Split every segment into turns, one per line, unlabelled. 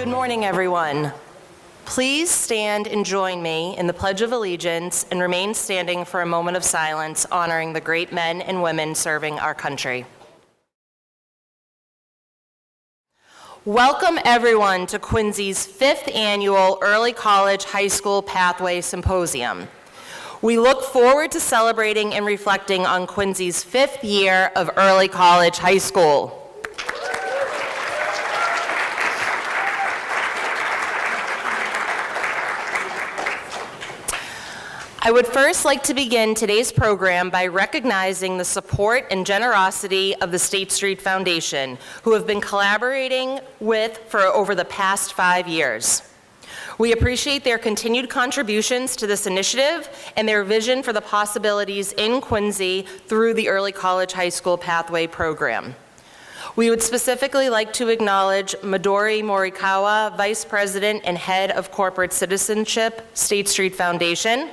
Good morning, everyone. Please stand and join me in the Pledge of Allegiance and remain standing for a moment of silence honoring the great men and women serving our country. Welcome, everyone, to Quincy's 5th Annual Early College High School Pathway Symposium. We look forward to celebrating and reflecting on Quincy's 5th year of early college high school. I would first like to begin today's program by recognizing the support and generosity of the State Street Foundation, who have been collaborating with for over the past 5 years. We appreciate their continued contributions to this initiative and their vision for the possibilities in Quincy through the Early College High School Pathway Program. We would specifically like to acknowledge Midori Morikawa, Vice President and Head of Corporate Citizenship, State Street Foundation,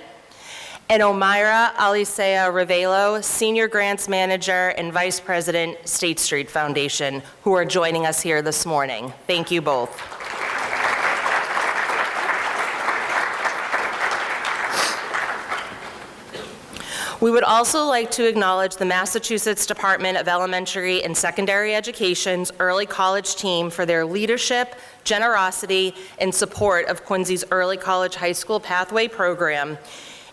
and Omaira Alisea Rivelo, Senior Grants Manager and Vice President, State Street Foundation, who are joining us here this morning. Thank you both. We would also like to acknowledge the Massachusetts Department of Elementary and Secondary Education's early college team for their leadership, generosity, and support of Quincy's Early College High School Pathway Program.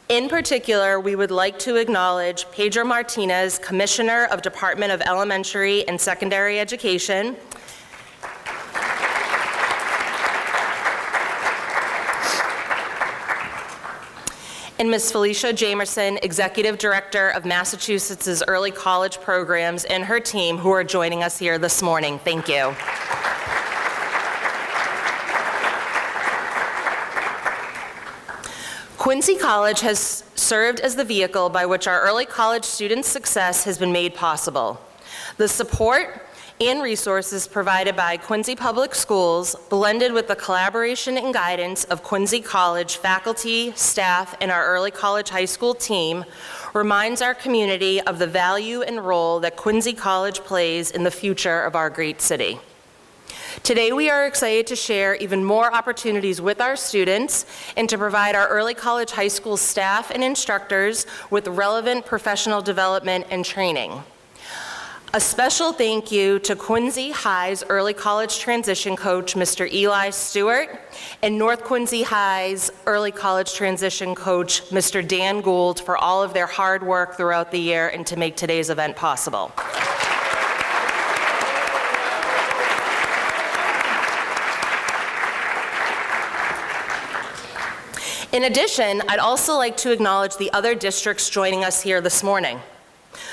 In particular, we would like to acknowledge Pedro Martinez, Commissioner of Department of Elementary and Secondary Education, and Ms. Felicia Jamerson, Executive Director of Massachusetts' Early College Programs, and her team, who are joining us here this morning. Thank you. Quincy College has served as the vehicle by which our early college students' success has been made possible. The support and resources provided by Quincy Public Schools, blended with the collaboration and guidance of Quincy College faculty, staff, and our early college high school team, reminds our community of the value and role that Quincy College plays in the future of our great city. Today, we are excited to share even more opportunities with our students and to provide our early college high school staff and instructors with relevant professional development and training. A special thank you to Quincy High's early college transition coach, Mr. Eli Stewart, and North Quincy High's early college transition coach, Mr. Dan Gould, for all of their hard work throughout the year and to make today's event possible. In addition, I'd also like to acknowledge the other districts joining us here this morning,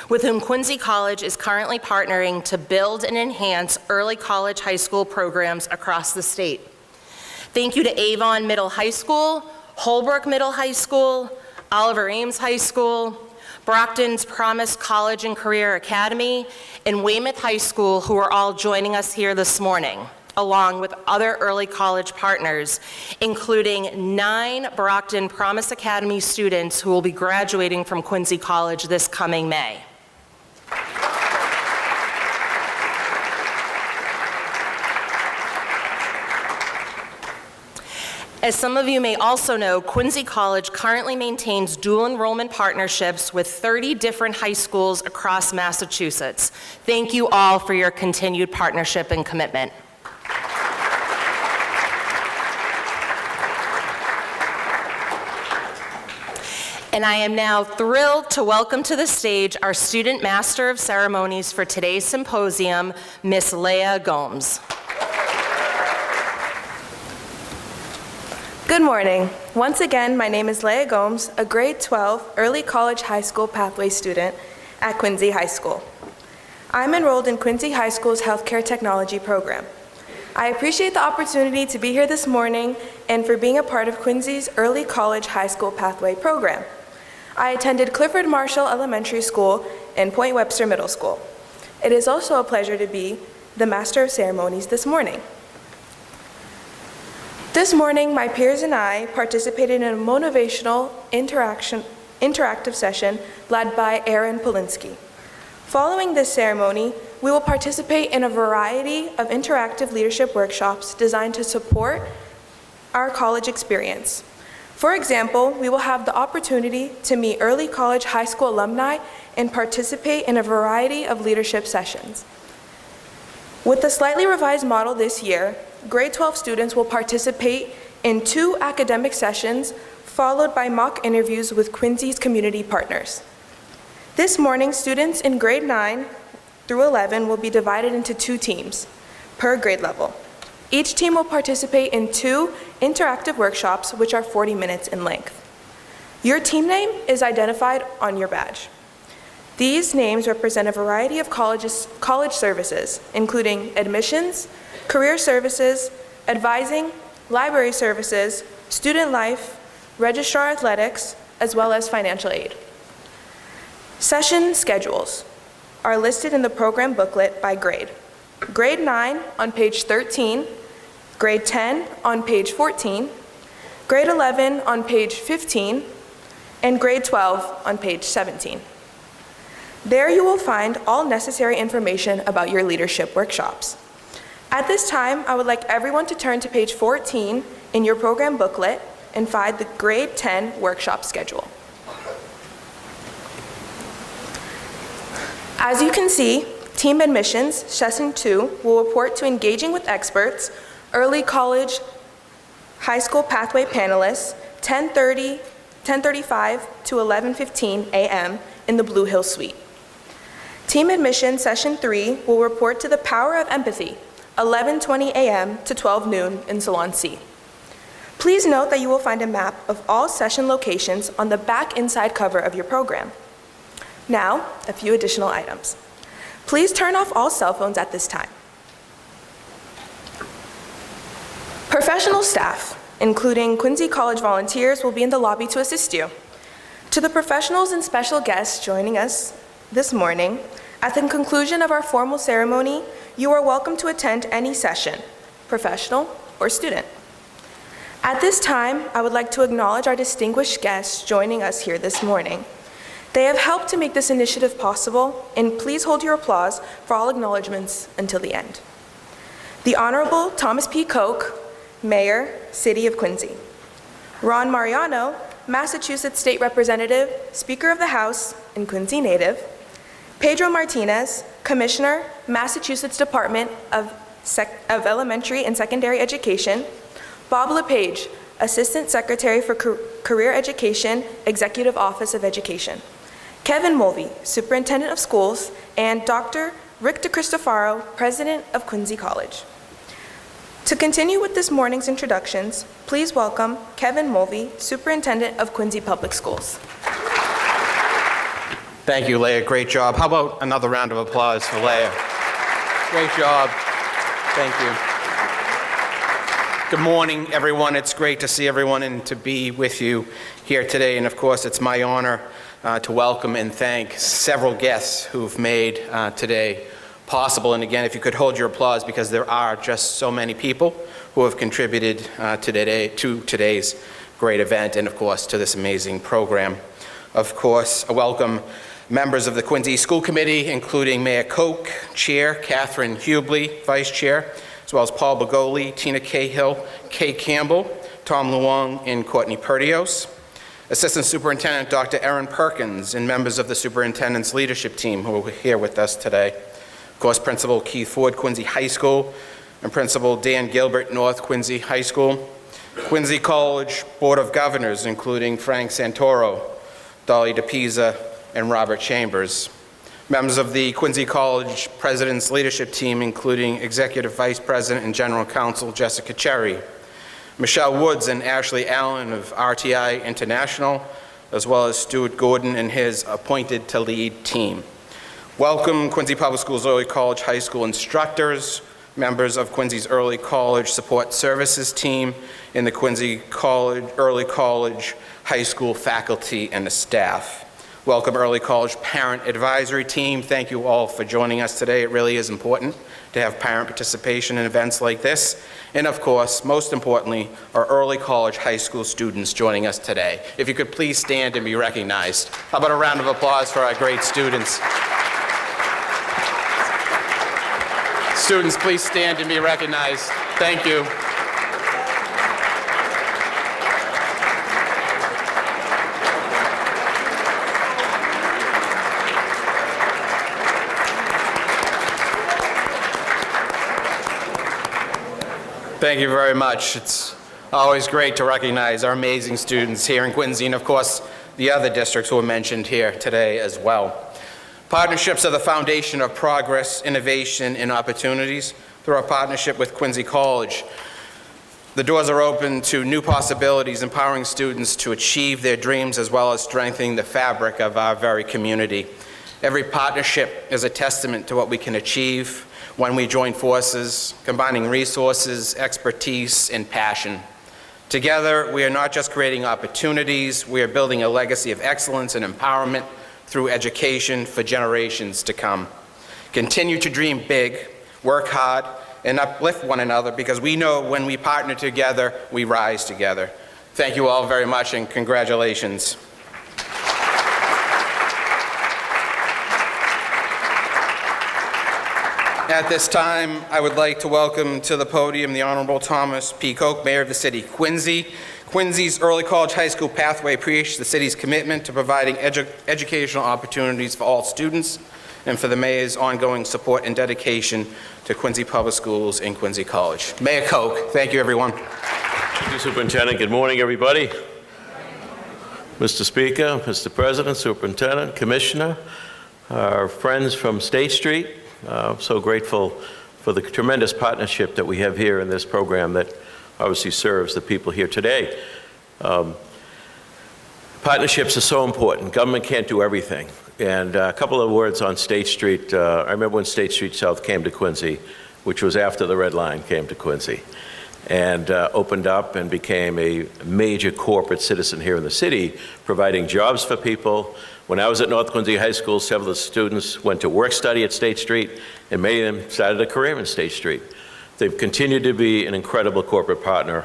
with whom Quincy College is currently partnering to build and enhance early college high school programs across the state. Thank you to Avon Middle High School, Holbrook Middle High School, Oliver Ames High School, Brockton's Promise College and Career Academy, and Weymouth High School, who are all joining us here this morning, along with other early college partners, including 9 Brockton Promise Academy students who will be graduating from Quincy College this coming May. As some of you may also know, Quincy College currently maintains dual enrollment partnerships with 30 different high schools across Massachusetts. Thank you all for your continued partnership and commitment. And I am now thrilled to welcome to the stage our Student Master of Ceremonies for today's symposium, Ms. Leah Gomes.
Good morning. Once again, my name is Leah Gomes, a grade 12 early college high school pathway student at Quincy High School. I'm enrolled in Quincy High School's Healthcare Technology program. I appreciate the opportunity to be here this morning and for being a part of Quincy's Early College High School Pathway program. I attended Clifford Marshall Elementary School and Point Webster Middle School. It is also a pleasure to be the Master of Ceremonies this morning. This morning, my peers and I participated in a motivational interactive session led by Aaron Polinsky. Following this ceremony, we will participate in a variety of interactive leadership workshops designed to support our college experience. For example, we will have the opportunity to meet early college high school alumni and participate in a variety of leadership sessions. With the slightly revised model this year, grade 12 students will participate in 2 academic sessions followed by mock interviews with Quincy's community partners. This morning, students in grade 9 through 11 will be divided into 2 teams per grade level. Each team will participate in 2 interactive workshops, which are 40 minutes in length. Your team name is identified on your badge. These names represent a variety of college services, including admissions, career services, advising, library services, student life, registrar athletics, as well as financial aid. Session schedules are listed in the program booklet by grade. Grade 9 on page 13, grade 10 on page 14, grade 11 on page 15, and grade 12 on page 17. There you will find all necessary information about your leadership workshops. At this time, I would like everyone to turn to page 14 in your program booklet and find the grade 10 workshop schedule. As you can see, team admissions, session 2, will report to engaging with experts, early college, high school pathway panelists, 10:35 to 11:15 a.m. in the Blue Hill Suite. Team admission session 3 will report to the Power of Empathy, 11:20 a.m. to 12 noon in Salon C. Please note that you will find a map of all session locations on the back inside cover of your program. Now, a few additional items. Please turn off all cell phones at this time. Professional staff, including Quincy College volunteers, will be in the lobby to assist you. To the professionals and special guests joining us this morning, at the conclusion of our formal ceremony, you are welcome to attend any session, professional or student. At this time, I would like to acknowledge our distinguished guests joining us here this morning. They have helped to make this initiative possible, and please hold your applause for all acknowledgements until the end. The Honorable Thomas P. Koch, Mayor, City of Quincy. Ron Mariano, Massachusetts State Representative, Speaker of the House, and Quincy native. Pedro Martinez, Commissioner, Massachusetts Department of Elementary and Secondary Education. Bob LePage, Assistant Secretary for Career Education, Executive Office of Education. Kevin Mulvey, Superintendent of Schools, and Dr. Rick DeCristofaro, President of Quincy College. To continue with this morning's introductions, please welcome Kevin Mulvey, Superintendent of Quincy Public Schools.
Thank you, Leah. Great job. How about another round of applause for Leah? Great job. Thank you. Good morning, everyone. It's great to see everyone and to be with you here today. And of course, it's my honor to welcome and thank several guests who've made today possible. And again, if you could hold your applause, because there are just so many people who have contributed to today's great event, and of course, to this amazing program. Of course, I welcome members of the Quincy School Committee, including Mayor Koch, Chair Catherine Hubley, Vice Chair, as well as Paul Bagoli, Tina Cahill, Kay Campbell, Tom Luong, and Courtney Perdios. Assistant Superintendent Dr. Erin Perkins, and members of the Superintendent's leadership team who are here with us today. Of course, Principal Keith Ford, Quincy High School, and Principal Dan Gilbert, North Quincy High School. Quincy College Board of Governors, including Frank Santoro, Dolly DePisa, and Robert Chambers. Members of the Quincy College President's Leadership Team, including Executive Vice President and General Counsel Jessica Cherry, Michelle Woods and Ashley Allen of RTI International, as well as Stuart Gordon and his appointed to lead team. Welcome Quincy Public Schools Early College High School instructors, members of Quincy's Early College Support Services team, and the Quincy College Early College High School faculty and the staff. Welcome Early College Parent Advisory Team. Thank you all for joining us today. It really is important to have parent participation in events like this. And of course, most importantly, our Early College High School students joining us today. If you could please stand and be recognized. How about a round of applause for our great students? Students, please stand and be recognized. Thank you. Thank you very much. It's always great to recognize our amazing students here in Quincy, and of course, the other districts who were mentioned here today as well. Partnerships are the foundation of progress, innovation, and opportunities. Through our partnership with Quincy College, the doors are open to new possibilities, empowering students to achieve their dreams as well as strengthening the fabric of our very community. Every partnership is a testament to what we can achieve when we join forces, combining resources, expertise, and passion. Together, we are not just creating opportunities, we are building a legacy of excellence and empowerment through education for generations to come. Continue to dream big, work hard, and uplift one another, because we know when we partner together, we rise together. Thank you all very much, and congratulations. At this time, I would like to welcome to the podium the Honorable Thomas P. Koch, Mayor of the City, Quincy. Quincy's Early College High School Pathway appreciates the city's commitment to providing educational opportunities for all students and for the Mayor's ongoing support and dedication to Quincy Public Schools and Quincy College. Mayor Koch, thank you, everyone.
Thank you, Superintendent. Good morning, everybody. Mr. Speaker, Mr. President, Superintendent, Commissioner, our friends from State Street, so grateful for the tremendous partnership that we have here in this program that obviously serves the people here today. Partnerships are so important. Government can't do everything. And a couple of words on State Street. I remember when State Street South came to Quincy, which was after the Red Line came to Quincy, and opened up and became a major corporate citizen here in the city, providing jobs for people. When I was at North Quincy High School, several of the students went to work study at State Street, and many of them started a career in State Street. They've continued to be an incredible corporate partner,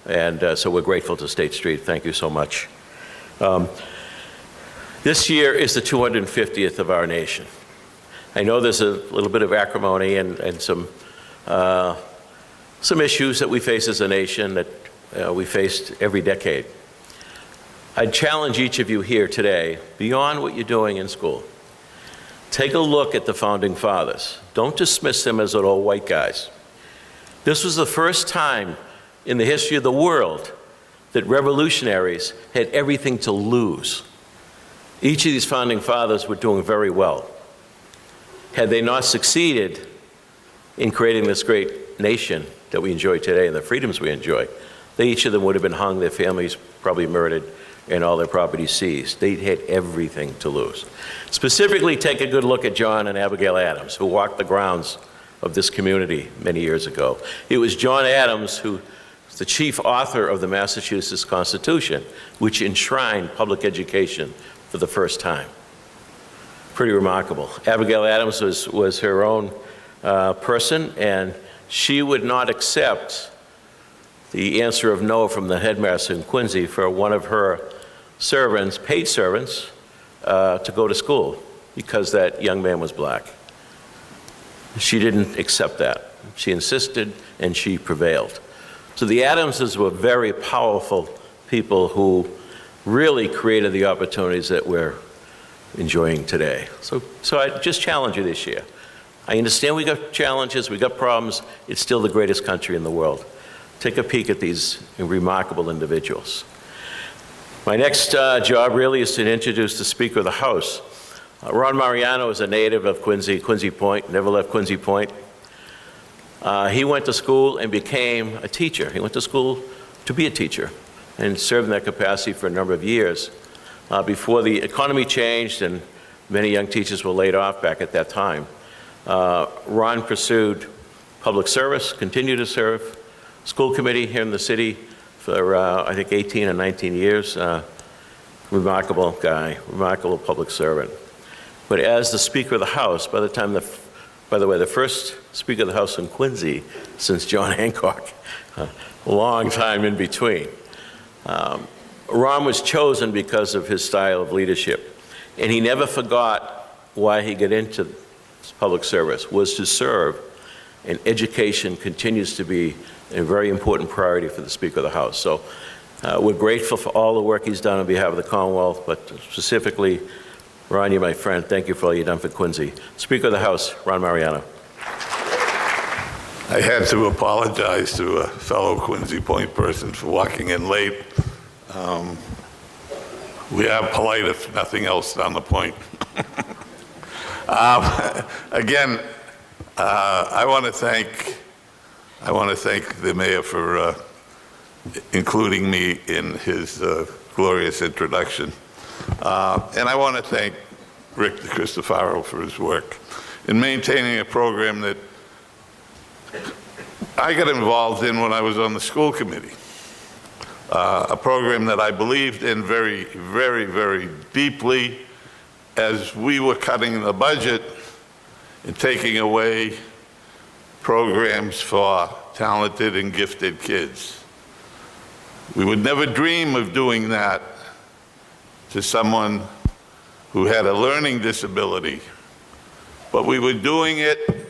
and so we're grateful to State Street. Thank you so much. This year is the 250th of our nation. I know there's a little bit of acrimony and some issues that we face as a nation that we faced every decade. I'd challenge each of you here today, beyond what you're doing in school, take a look at the Founding Fathers. Don't dismiss them as little white guys. This was the first time in the history of the world that revolutionaries had everything to lose. Each of these Founding Fathers were doing very well. Had they not succeeded in creating this great nation that we enjoy today and the freedoms we enjoy, each of them would have been hung, their families probably murdered, and all their property seized. They had everything to lose. Specifically, take a good look at John and Abigail Adams, who walked the grounds of this community many years ago. It was John Adams who was the chief author of the Massachusetts Constitution, which enshrined public education for the first time. Pretty remarkable. Abigail Adams was her own person, and she would not accept the answer of no from the headmaster in Quincy for one of her servants, paid servants, to go to school because that young man was black. She didn't accept that. She insisted, and she prevailed. So the Adamses were very powerful people who really created the opportunities that we're enjoying today. So I just challenge you this year. I understand we got challenges, we got problems. It's still the greatest country in the world. Take a peek at these remarkable individuals. My next job really is to introduce the Speaker of the House. Ron Mariano is a native of Quincy Point, never left Quincy Point. He went to school and became a teacher. He went to school to be a teacher and served in that capacity for a number of years before the economy changed and many young teachers were laid off back at that time. Ron pursued public service, continued to serve school committee here in the city for, I think, 18 or 19 years. Remarkable guy, remarkable public servant. But as the Speaker of the House, by the way, the first Speaker of the House in Quincy since John Hancock, a long time in between. Ron was chosen because of his style of leadership, and he never forgot why he got into public service, was to serve and education continues to be a very important priority for the Speaker of the House. So we're grateful for all the work he's done on behalf of the Commonwealth, but specifically, Ron, you my friend, thank you for all you've done for Quincy. Speaker of the House, Ron Mariano.
I had to apologize to a fellow Quincy Point person for walking in late. We are polite, if nothing else, down the point. Again, I want to thank the mayor for including me in his glorious introduction, and I want to thank Rick DeCristofaro for his work in maintaining a program that I got involved in when I was on the school committee, a program that I believed in very, very, very deeply as we were cutting the budget and taking away programs for talented and gifted kids. We would never dream of doing that to someone who had a learning disability, but we were doing it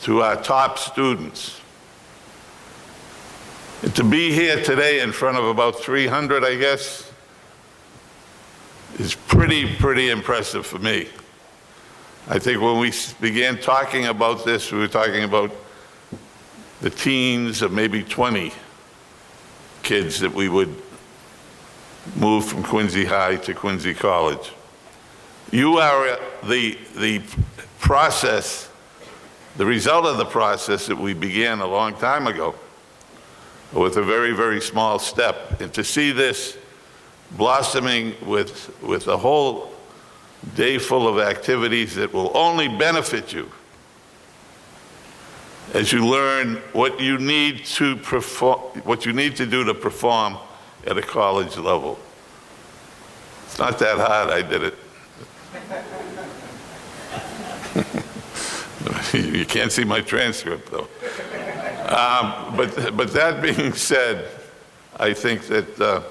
to our top students. And to be here today in front of about 300, I guess, is pretty impressive for me. I think when we began talking about this, we were talking about the teens of maybe 20 kids that we would move from Quincy High to Quincy College. You are the process, the result of the process that we began a long time ago with a very, very small step. And to see this blossoming with a whole day full of activities that will only benefit you as you learn what you need to perform, what you need to do to perform at a college level. It's not that hard, I did it. You can't see my transcript though. But that being said, I think that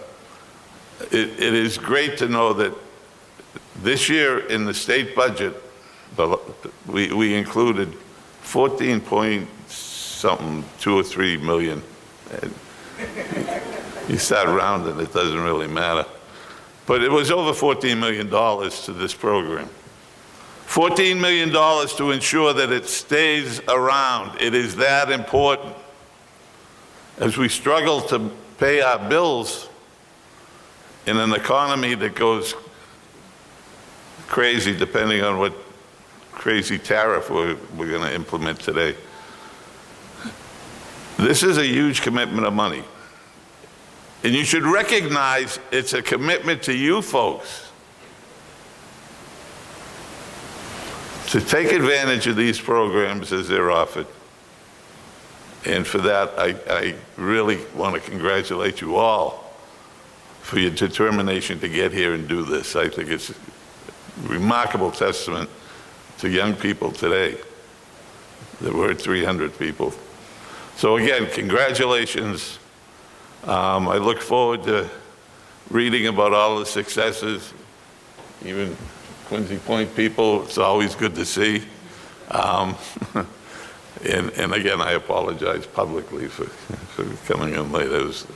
it is great to know that this year in the state budget, we included 14 point something, 2 or 3 million. And you start rounding, it doesn't really matter. But it was over $14 million to this program. $14 million to ensure that it stays around. It is that important. As we struggle to pay our bills in an economy that goes crazy depending on what crazy tariff we're going to implement today. This is a huge commitment of money. And you should recognize it's a commitment to you folks to take advantage of these programs as they're offered. And for that, I really want to congratulate you all for your determination to get here and do this. I think it's a remarkable testament to young people today. There were 300 people. So again, congratulations. I look forward to reading about all the successes, even Quincy Point people, it's always good to see. And again, I apologize publicly for coming in late. I was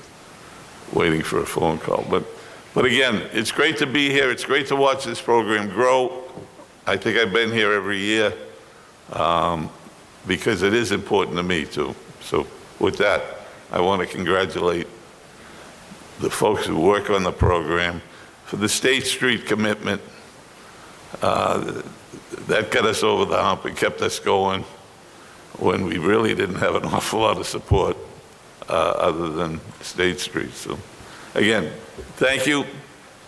waiting for a phone call. But again, it's great to be here. It's great to watch this program grow. I think I've been here every year because it is important to me too. So with that, I want to congratulate the folks who work on the program for the State Street commitment. That got us over the hump and kept us going when we really didn't have an awful lot of support other than State Street. So again, thank you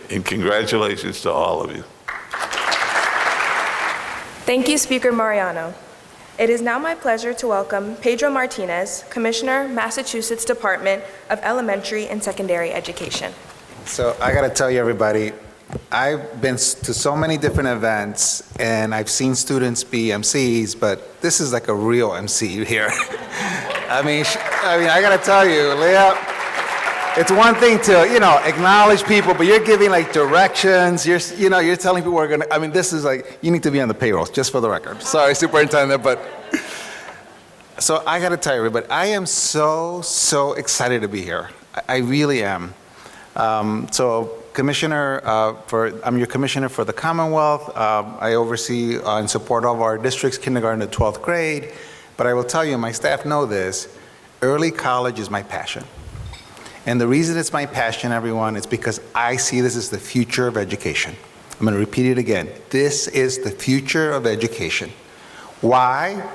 and congratulations to all of you.
Thank you, Speaker Mariano. It is now my pleasure to welcome Pedro Martinez, Commissioner, Massachusetts Department of Elementary and Secondary Education.
So I got to tell you, everybody, I've been to so many different events, and I've seen students be MCs, but this is like a real MC here. I mean, I got to tell you, Leah, it's one thing to, acknowledge people, but you're giving like directions. You're telling people we're going to, this is like, you need to be on the payroll, just for the record. Sorry, Superintendent, but So I got to tell you, everybody, I am so excited to be here. I really am. I'm your commissioner for the Commonwealth. I oversee and support all of our districts, kindergarten to 12th grade. But I will tell you, my staff know this, early college is my passion. And the reason it's my passion, everyone, is because I see this as the future of education. I'm going to repeat it again. This is the future of education. Why?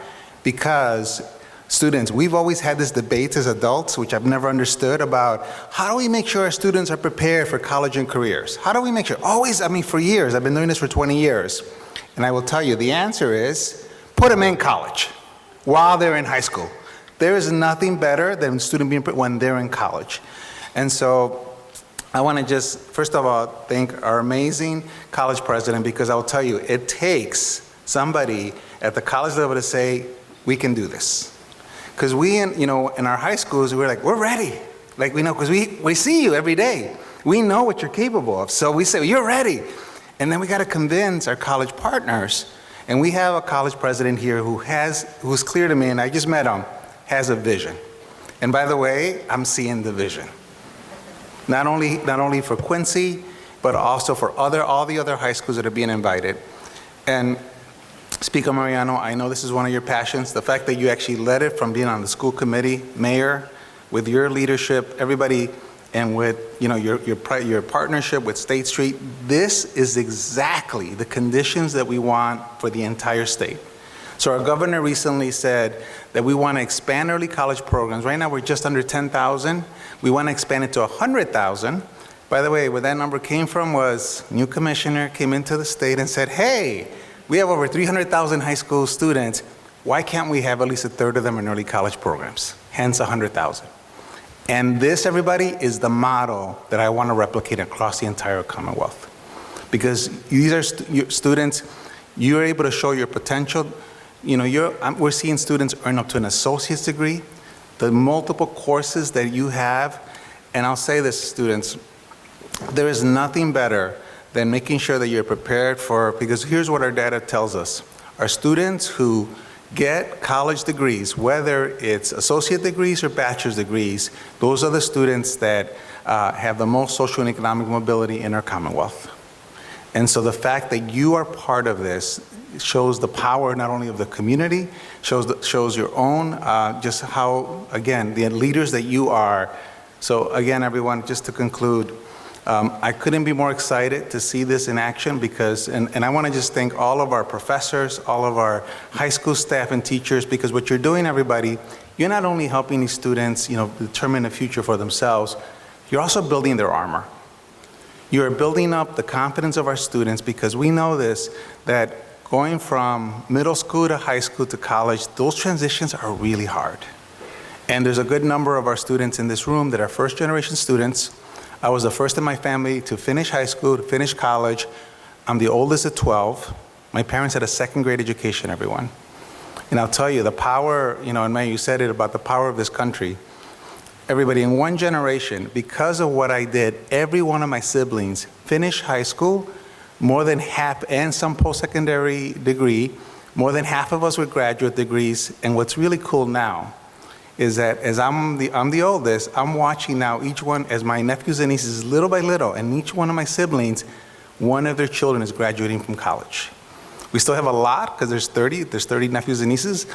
Because students, we've always had this debate as adults, which I've never understood, about how do we make sure our students are prepared for college and careers? How do we make sure? For years, I've been doing this for 20 years. And I will tell you, the answer is put them in college while they're in high school. There is nothing better than student being when they're in college. And so I want to just, first of all, thank our amazing college president, because I will tell you, it takes somebody at the college level to say, we can do this. Because in our high schools, we're like, we're ready. Like, we know, because we see you every day. We know what you're capable of. So we say, well, you're ready. And then we got to convince our college partners. And we have a college president here who's clear to me, and I just met him, has a vision. And by the way, I'm seeing the vision. Not only for Quincy, but also for all the other high schools that are being invited. And Speaker Mariano, I know this is one of your passions. The fact that you actually led it from being on the school committee, Mayor, with your leadership, everybody, and with your partnership with State Street, this is exactly the conditions that we want for the entire state. So our governor recently said that we want to expand early college programs. Right now we're just under 10,000. We want to expand it to 100,000. By the way, where that number came from was new commissioner came into the state and said, hey, we have over 300,000 high school students. Why can't we have at least a third of them in early college programs? Hence 100,000. And this, everybody, is the model that I want to replicate across the entire Commonwealth. Because these are students, you're able to show your potential. We're seeing students earn up to an associate's degree, the multiple courses that you have. And I'll say this, students, there is nothing better than making sure that you're prepared because here's what our data tells us. Our students who get college degrees, whether it's associate degrees or bachelor's degrees, those are the students that have the most social and economic mobility in our Commonwealth. And so the fact that you are part of this shows the power not only of the community, shows your own, just how, again, the leaders that you are. So again, everyone, just to conclude, I couldn't be more excited to see this in action because, and I want to just thank all of our professors, all of our high school staff and teachers, because what you're doing, everybody, you're not only helping these students, determine the future for themselves, you're also building their armor. You're building up the confidence of our students because we know this, that going from middle school to high school to college, those transitions are really hard. And there's a good number of our students in this room that are first generation students. I was the first in my family to finish high school, to finish college. I'm the oldest at 12. My parents had a second grade education, everyone. And I'll tell you, the power, and May, you said it about the power of this country. Everybody, in one generation, because of what I did, every one of my siblings finished high school, more than half, and some post-secondary degree, more than half of us with graduate degrees. And what's really cool now is that as I'm the oldest, I'm watching now each one, as my nephews and nieces, little by little, and each one of my siblings, one of their children is graduating from college. We still have a lot, because there's 30 nephews and nieces,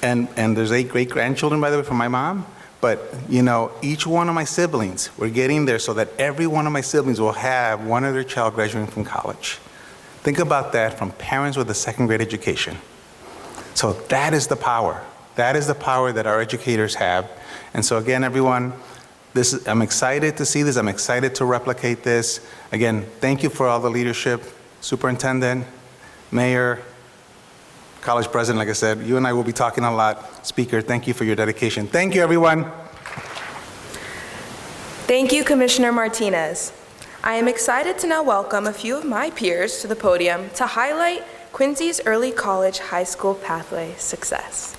and there's 8 great-grandchildren, by the way, from my mom. But, each one of my siblings, we're getting there so that every one of my siblings will have one of their child graduating from college. Think about that from parents with a second grade education. So that is the power. That is the power that our educators have. And so again, everyone, I'm excited to see this. I'm excited to replicate this. Again, thank you for all the leadership. Superintendent, Mayor, College President, like I said, you and I will be talking a lot. Speaker, thank you for your dedication. Thank you, everyone.
Thank you, Commissioner Martinez. I am excited to now welcome a few of my peers to the podium to highlight Quincy's early college high school pathway success.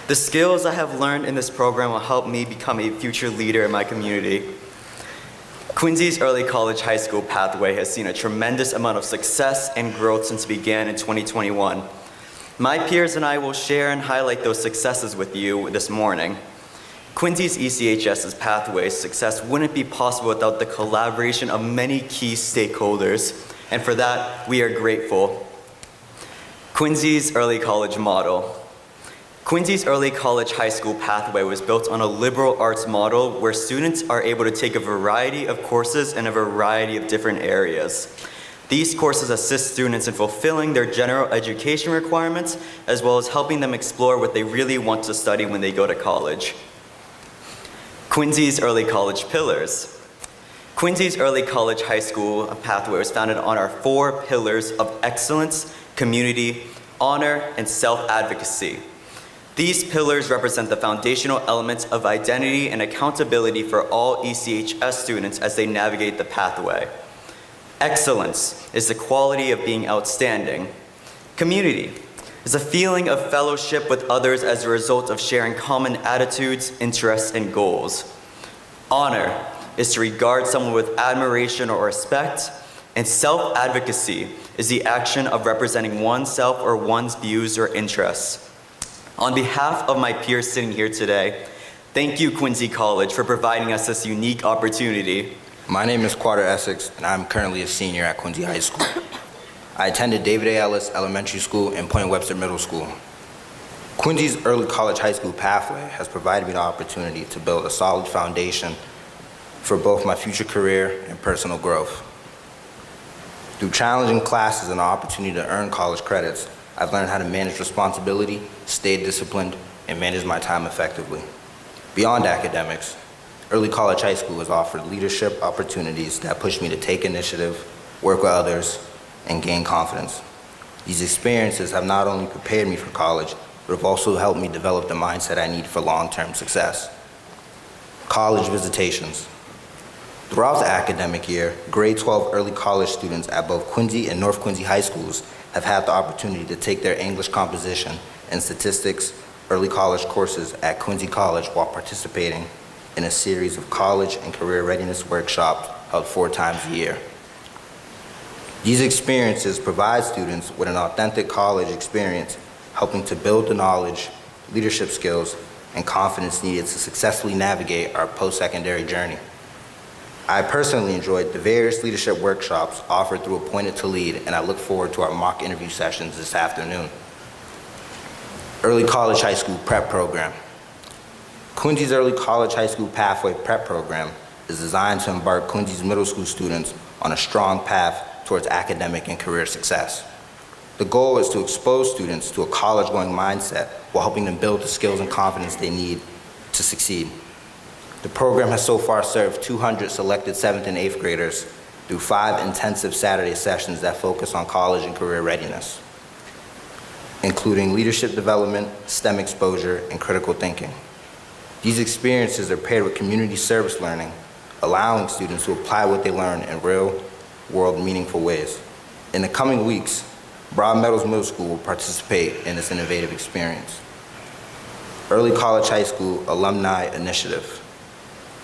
The skills I have learned in this program will help me become a future leader in my community. Quincy's early college high school pathway has seen a tremendous amount of success and growth since it began in 2021. My peers and I will share and highlight those successes with you this morning. Quincy's ECHS's pathways success wouldn't be possible without the collaboration of many key stakeholders, and for that, we are grateful. Quincy's Early College Model. Quincy's Early College High School pathway was built on a liberal arts model where students are able to take a variety of courses in a variety of different areas. These courses assist students in fulfilling their general education requirements, as well as helping them explore what they really want to study when they go to college. Quincy's Early College Pillars. Quincy's Early College High School pathway was founded on our 4 pillars of excellence, community, honor, and self-advocacy. These pillars represent the foundational elements of identity and accountability for all ECHS students as they navigate the pathway. Excellence is the quality of being outstanding. Community is a feeling of fellowship with others as a result of sharing common attitudes, interests, and goals. Honor is to regard someone with admiration or respect, and self-advocacy is the action of representing oneself or one's views or interests. On behalf of my peers sitting here today, thank you, Quincy College, for providing us this unique opportunity.
My name is Carter Essex, and I'm currently a senior at Quincy High School. I attended David A. Ellis Elementary School and Point Webster Middle School. Quincy's Early College High School pathway has provided me the opportunity to build a solid foundation for both my future career and personal growth. Through challenging classes and the opportunity to earn college credits, I've learned how to manage responsibility, stay disciplined, and manage my time effectively. Beyond academics, Early College High School has offered leadership opportunities that push me to take initiative, work with others, and gain confidence. These experiences have not only prepared me for college, but have also helped me develop the mindset I need for long-term success. College visitations. Throughout the academic year, grade 12 early college students at both Quincy and North Quincy High Schools have had the opportunity to take their English composition and statistics early college courses at Quincy College while participating in a series of college and career readiness workshops held 4 times a year. These experiences provide students with an authentic college experience, helping to build the knowledge, leadership skills, and confidence needed to successfully navigate our post-secondary journey. I personally enjoyed the various leadership workshops offered through Appointed to Lead, and I look forward to our mock interview sessions this afternoon. Early College High School Prep Program. Quincy's Early College High School Pathway Prep Program is designed to embark Quincy's middle school students on a strong path towards academic and career success. The goal is to expose students to a college-going mindset while helping them build the skills and confidence they need to succeed. The program has so far served 200 selected 7th and 8th graders through 5 intensive Saturday sessions that focus on college and career readiness, including leadership development, STEM exposure, and critical thinking. These experiences are paired with community service learning, allowing students to apply what they learn in real-world meaningful ways. In the coming weeks, Broad Meadows Middle School will participate in this innovative experience. Early College High School Alumni Initiative.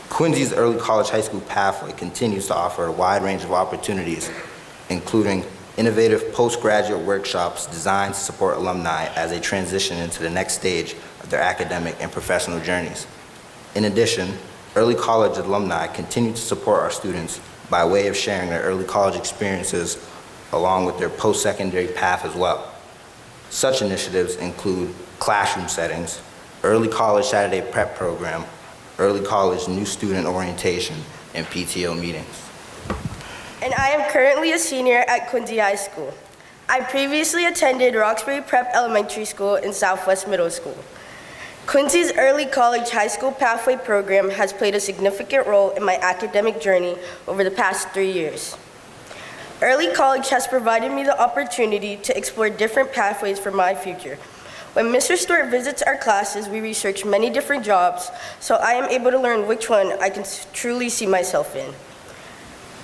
Quincy's Early College High School pathway continues to offer a wide range of opportunities, including innovative postgraduate workshops designed to support alumni as they transition into the next stage of their academic and professional journeys. In addition, early college alumni continue to support our students by way of sharing their early college experiences along with their post-secondary path as well. Such initiatives include classroom settings, early college Saturday prep program, early college new student orientation, and PTO meetings.
And I am currently a senior at Quincy High School. I previously attended Roxbury Prep Elementary School and Southwest Middle School. Quincy's Early College High School Pathway program has played a significant role in my academic journey over the past 3 years. Early college has provided me the opportunity to explore different pathways for my future. When Mr. Stewart visits our classes, we research many different jobs, so I am able to learn which one I can truly see myself in.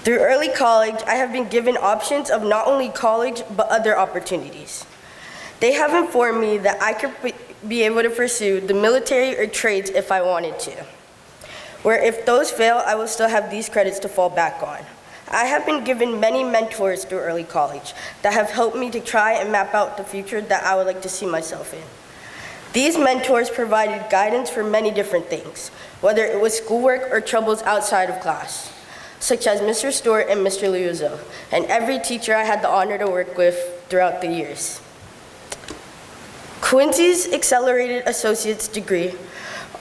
Through early college, I have been given options of not only college, but other opportunities. They have informed me that I could be able to pursue the military or trades if I wanted to, where if those fail, I will still have these credits to fall back on. I have been given many mentors through early college that have helped me to try and map out the future that I would like to see myself in. These mentors provided guidance for many different things, whether it was schoolwork or troubles outside of class, such as Mr. Stewart and Mr. Liuzzo, and every teacher I had the honor to work with throughout the years. Quincy's Accelerated Associate's degree.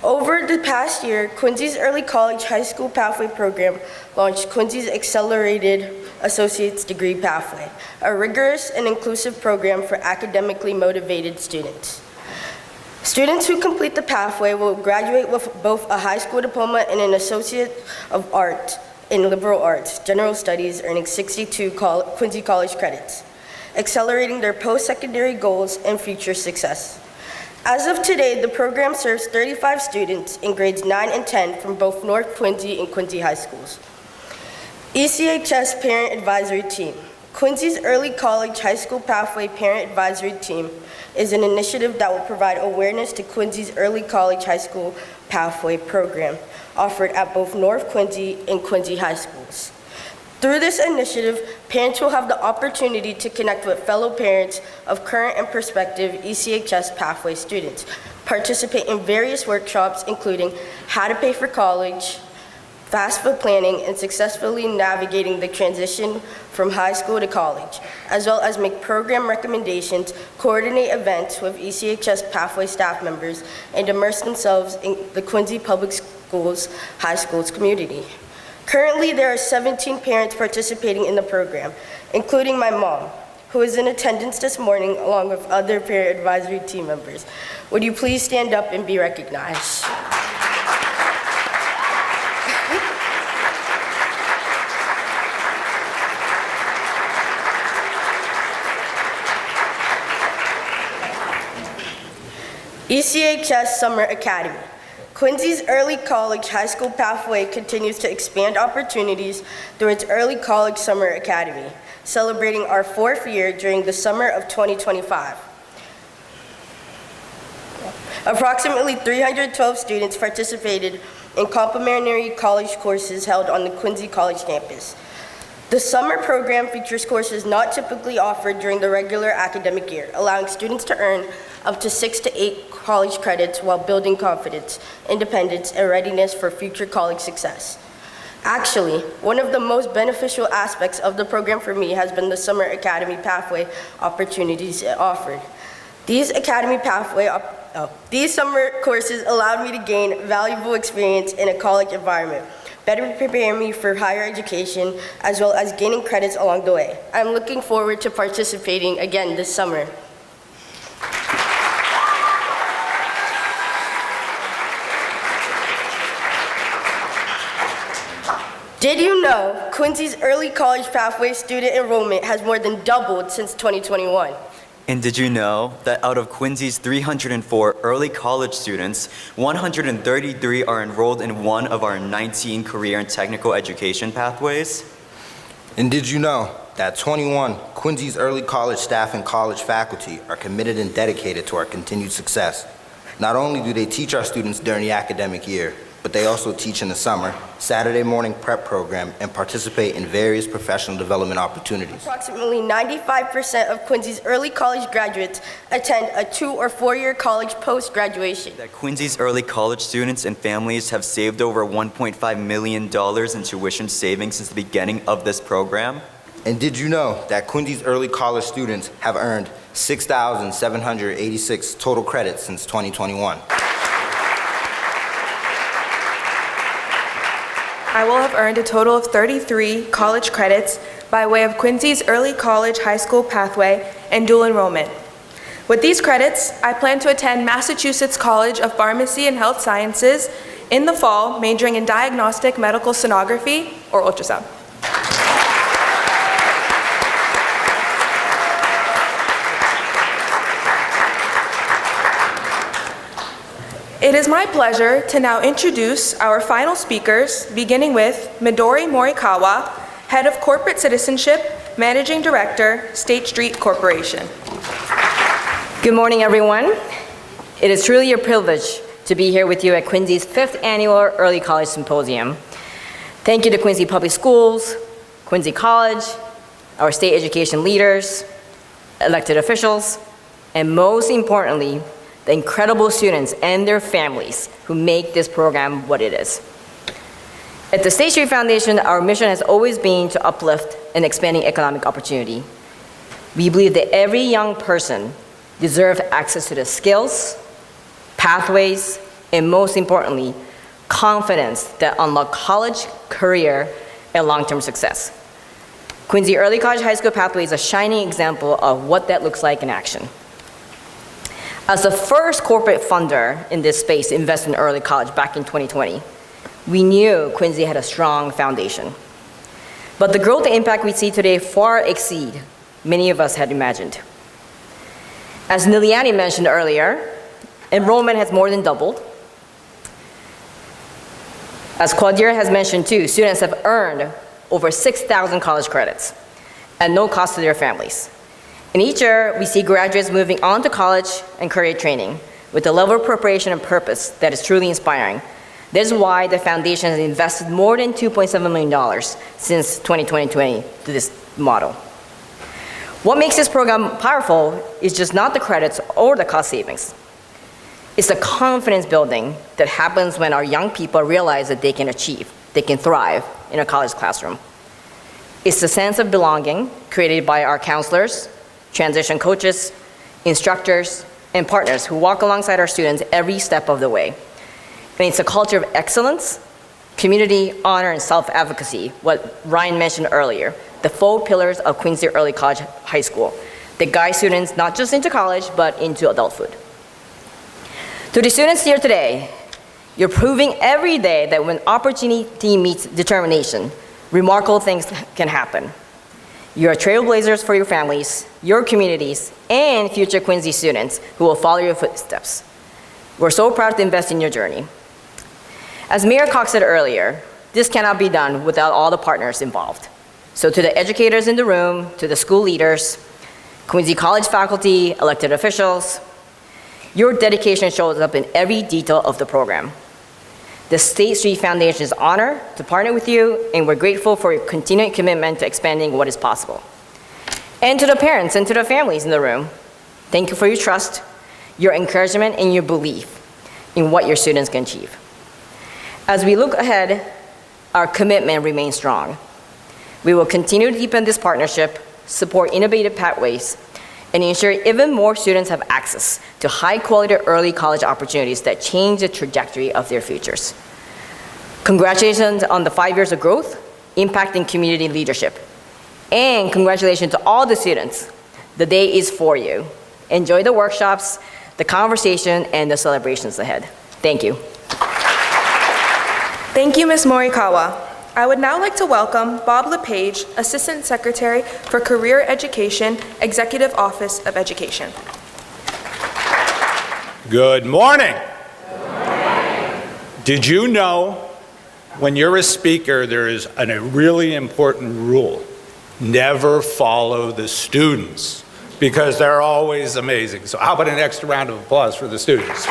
Over the past year, Quincy's Early College High School Pathway Program launched Quincy's Accelerated Associate's Degree Pathway, a rigorous and inclusive program for academically motivated students. Students who complete the pathway will graduate with both a high school diploma and an Associate of Arts in Liberal Arts, General Studies, earning 62 Quincy College credits, accelerating their post-secondary goals and future success. As of today, the program serves 35 students in grades 9 and 10 from both North Quincy and Quincy High Schools. ECHS Parent Advisory Team. Quincy's Early College High School Pathway Parent Advisory Team is an initiative that will provide awareness to Quincy's Early College High School Pathway program, offered at both North Quincy and Quincy High Schools. Through this initiative, parents will have the opportunity to connect with fellow parents of current and prospective ECHS Pathway students, participate in various workshops including how to pay for college, FAFSA planning, and successfully navigating the transition from high school to college, as well as make program recommendations, coordinate events with ECHS Pathway staff members, and immerse themselves in the Quincy Public Schools High Schools community. Currently, there are 17 parents participating in the program, including my mom, who is in attendance this morning along with other parent advisory team members. Would you please stand up and be recognized? ECHS Summer Academy. Quincy's Early College High School Pathway continues to expand opportunities through its Early College Summer Academy, celebrating our 4th year during the summer of 2025. Approximately 312 students participated in complimentary college courses held on the Quincy College campus. The summer program features courses not typically offered during the regular academic year, allowing students to earn up to 6 to 8 college credits while building confidence, independence, and readiness for future college success. Actually, one of the most beneficial aspects of the program for me has been the Summer Academy Pathway opportunities it offered. These summer courses allowed me to gain valuable experience in a college environment, better prepare me for higher education, as well as gaining credits along the way. I'm looking forward to participating again this summer. Did you know Quincy's Early College Pathway student enrollment has more than doubled since 2021?
And did you know that out of Quincy's 304 early college students, 133 are enrolled in one of our 19 career and technical education pathways?
And did you know that 21 Quincy's early college staff and college faculty are committed and dedicated to our continued success? Not only do they teach our students during the academic year, but they also teach in the summer, Saturday morning prep program, and participate in various professional development opportunities.
Approximately 95% of Quincy's early college graduates attend a 2- or 4-year college post-graduation.
That Quincy's early college students and families have saved over $1.5 million in tuition savings since the beginning of this program?
And did you know that Quincy's early college students have earned 6,786 total credits since 2021?
I will have earned a total of 33 college credits by way of Quincy's Early College High School Pathway and dual enrollment. With these credits, I plan to attend Massachusetts College of Pharmacy and Health Sciences in the fall, majoring in diagnostic medical sonography or ultrasound. It is my pleasure to now introduce our final speakers, beginning with Midori Morikawa, Head of Corporate Citizenship, Managing Director, State Street Corporation.
Good morning, everyone. It is truly a privilege to be here with you at Quincy's 5th Annual Early College Symposium. Thank you to Quincy Public Schools, Quincy College, our state education leaders, elected officials, and most importantly, the incredible students and their families who make this program what it is. At the State Street Foundation, our mission has always been to uplift and expanding economic opportunity. We believe that every young person deserves access to the skills, pathways, and most importantly, confidence that unlock college, career, and long-term success. Quincy Early College High School Pathway is a shining example of what that looks like in action. As the first corporate funder in this space to invest in early college back in 2020, we knew Quincy had a strong foundation. But the growth and impact we see today far exceed many of us had imagined. As Niliani mentioned earlier, enrollment has more than doubled. As Claudia has mentioned too, students have earned over 6,000 college credits at no cost to their families. And each year, we see graduates moving on to college and career training with a level of preparation and purpose that is truly inspiring. This is why the foundation has invested more than $2.7 million since 2020 to this model. What makes this program powerful is just not the credits or the cost savings. It's the confidence building that happens when our young people realize that they can achieve, they can thrive in a college classroom. It's the sense of belonging created by our counselors, transition coaches, instructors, and partners who walk alongside our students every step of the way. And it's a culture of excellence, community, honor, and self-advocacy, what Ryan mentioned earlier, the 4 pillars of Quincy Early College High School that guide students not just into college, but into adulthood. To the students here today, you're proving every day that when opportunity meets determination, remarkable things can happen. You are trailblazers for your families, your communities, and future Quincy students who will follow your footsteps. We're so proud to invest in your journey. As Mayor Cox said earlier, this cannot be done without all the partners involved. So to the educators in the room, to the school leaders, Quincy College faculty, elected officials, your dedication shows up in every detail of the program. The State Street Foundation is honored to partner with you, and we're grateful for your continued commitment to expanding what is possible. And to the parents and to the families in the room, thank you for your trust, your encouragement, and your belief in what your students can achieve. As we look ahead, our commitment remains strong. We will continue to deepen this partnership, support innovative pathways, and ensure even more students have access to high-quality early college opportunities that change the trajectory of their futures. Congratulations on the 5 years of growth, impacting community leadership. And congratulations to all the students. The day is for you. Enjoy the workshops, the conversation, and the celebrations ahead. Thank you.
Thank you, Ms. Morikawa. I would now like to welcome Bob LePage, Assistant Secretary for Career Education, Executive Office of Education.
Good morning. Good morning. Did you know when you're a speaker, there is a really important rule? Never follow the students, because they're always amazing. So how about an extra round of applause for the students?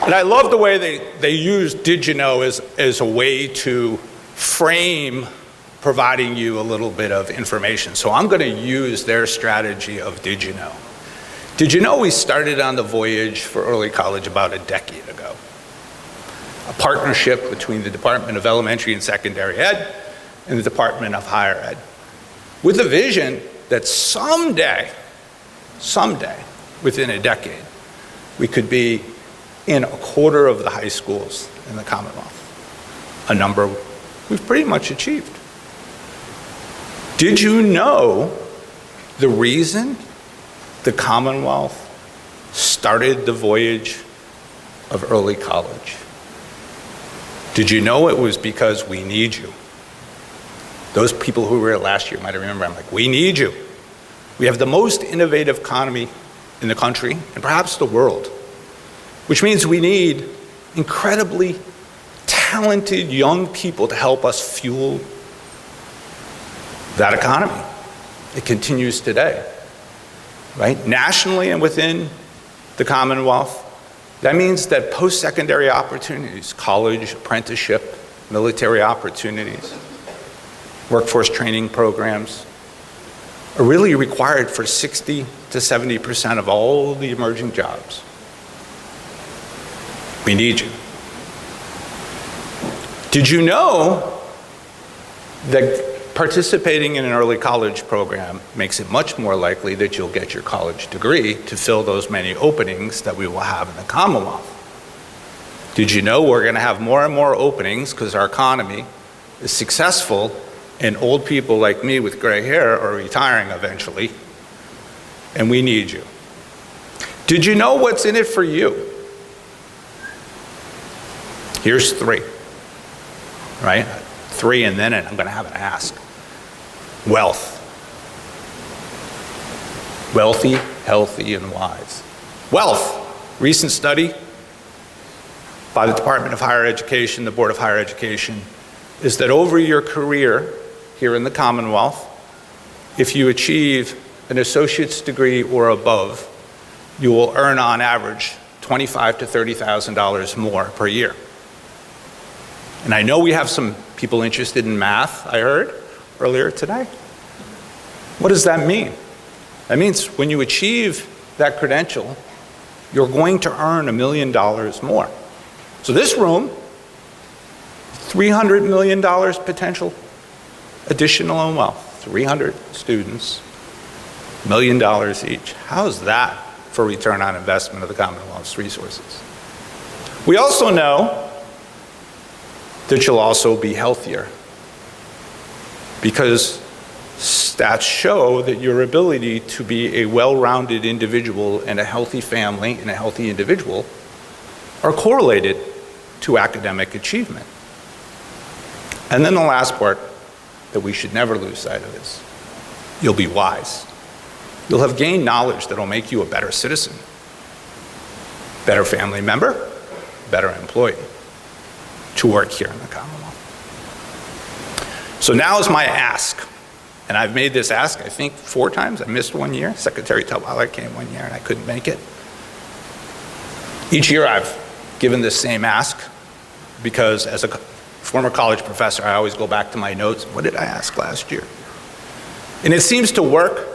And I love the way they use Did You Know as a way to frame providing you a little bit of information. So I'm going to use their strategy of Did You Know. Did you know we started on the voyage for early college about a decade ago? A partnership between the Department of Elementary and Secondary Ed and the Department of Higher Ed, with a vision that someday, within a decade, we could be in a quarter of the high schools in the Commonwealth, a number we've pretty much achieved. Did you know the reason the Commonwealth started the voyage of early college? Did you know it was because we need you? Those people who were here last year might remember, I'm like, we need you. We have the most innovative economy in the country and perhaps the world, which means we need incredibly talented young people to help us fuel that economy. It continues today, right? Nationally and within the Commonwealth, That means that post-secondary opportunities, college, apprenticeship, military opportunities, workforce training programs, are really required for 60 to 70% of all the emerging jobs. We need you. Did you know that participating in an early college program makes it much more likely that you'll get your college degree to fill those many openings that we will have in the Commonwealth? Did you know we're going to have more and more openings because our economy is successful and old people like me with gray hair are retiring eventually, and we need you? Did you know what's in it for you? Here's 3, right? 3 and then I'm going to have an ask. Wealth. Wealthy, healthy, and wise. Wealth. Recent study by the Department of Higher Education, the Board of Higher Education, is that over your career here in the Commonwealth, if you achieve an associate's degree or above, you will earn on average $25,000 to $30,000 more per year. And I know we have some people interested in math, I heard earlier today. What does that mean? That means when you achieve that credential, you're going to earn $1 million more. So this room, $300 million potential additional in wealth. 300 students, $1 million each. How's that for return on investment of the Commonwealth's resources? We also know that you'll also be healthier, because stats show that your ability to be a well-rounded individual and a healthy family and a healthy individual are correlated to academic achievement. And then the last part that we should never lose sight of is you'll be wise. You'll have gained knowledge that'll make you a better citizen, better family member, better employee to work here in the Commonwealth. So now is my ask, and I've made this ask I think 4 times. I missed 1 year. Secretary Tawala came 1 year and I couldn't make it. Each year I've given this same ask because as a former college professor, I always go back to my notes. What did I ask last year? And it seems to work,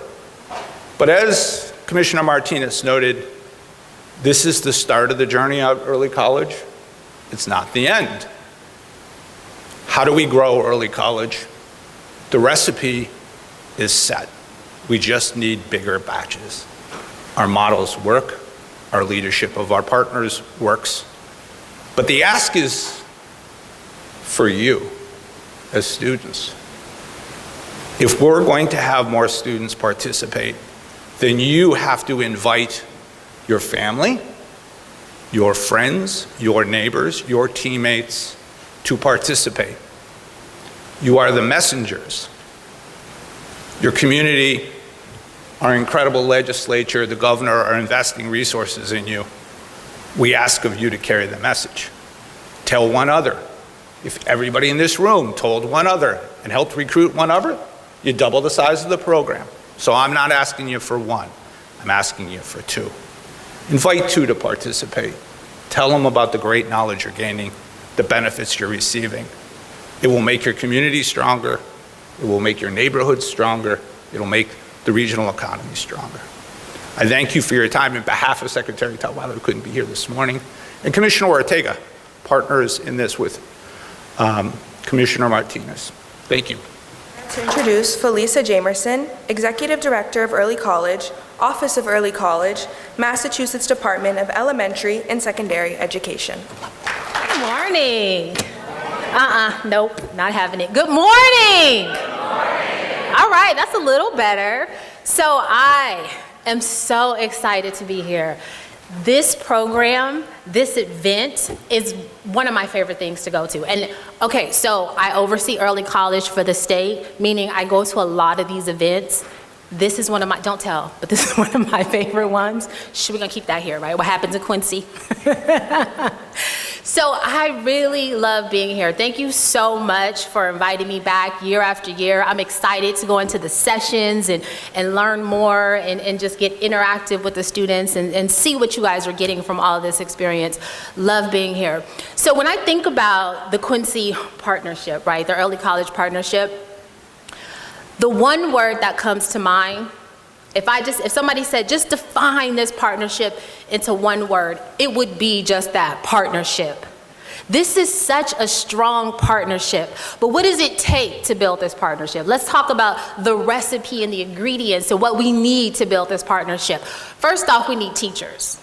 but as Commissioner Martinez noted, this is the start of the journey of early college. It's not the end. How do we grow early college? The recipe is set. We just need bigger batches. Our models work. Our leadership of our partners works. But the ask is for you as students. If we're going to have more students participate, then you have to invite your family, your friends, your neighbors, your teammates to participate. You are the messengers. Your community, our incredible legislature, the governor are investing resources in you. We ask of you to carry the message. Tell one other. If everybody in this room told one other and helped recruit one other, you double the size of the program. So I'm not asking you for 1, I'm asking you for 2. Invite 2 to participate. Tell them about the great knowledge you're gaining, the benefits you're receiving. It will make your community stronger. It will make your neighborhood stronger. It'll make the regional economy stronger. I thank you for your time in behalf of Secretary Tawala, who couldn't be here this morning, and Commissioner Ortega, partners in this with Commissioner Martinez. Thank you.
To introduce Felisa Jamerson, Executive Director of Early College, Office of Early College, Massachusetts Department of Elementary and Secondary Education.
Good morning. Nope, not having it. Good morning. Good morning. All right, that's a little better. So I am so excited to be here. This program, this event is one of my favorite things to go to. And okay, so I oversee early college for the state, meaning I go to a lot of these events. This is one of my, don't tell, but this is one of my favorite ones. We're gonna keep that here, right? What happens in Quincy? So I really love being here. Thank you so much for inviting me back year after year. I'm excited to go into the sessions and learn more and just get interactive with the students and see what you guys are getting from all of this experience. Love being here. So when I think about the Quincy partnership, right, the early college partnership, the one word that comes to mind, if somebody said, just define this partnership into one word, it would be just that, partnership. This is such a strong partnership. But what does it take to build this partnership? Let's talk about the recipe and the ingredients and what we need to build this partnership. First off, we need teachers.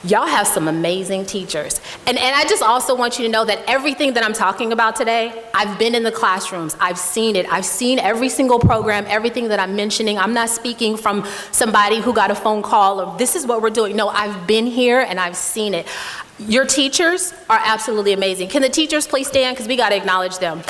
Y'all have some amazing teachers. And I just also want you to know that everything that I'm talking about today, I've been in the classrooms, I've seen it. I've seen every single program, everything that I'm mentioning. I'm not speaking from somebody who got a phone call or this is what we're doing. No, I've been here and I've seen it. Your teachers are absolutely amazing. Can the teachers please stand? Because we got to acknowledge them.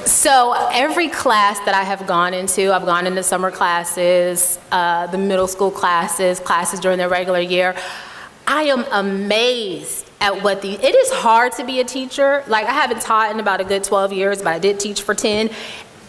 So every class that I have gone into, I've gone into summer classes, the middle school classes during the regular year. I am amazed at it is hard to be a teacher. Like I haven't taught in about a good 12 years, but I did teach for 10.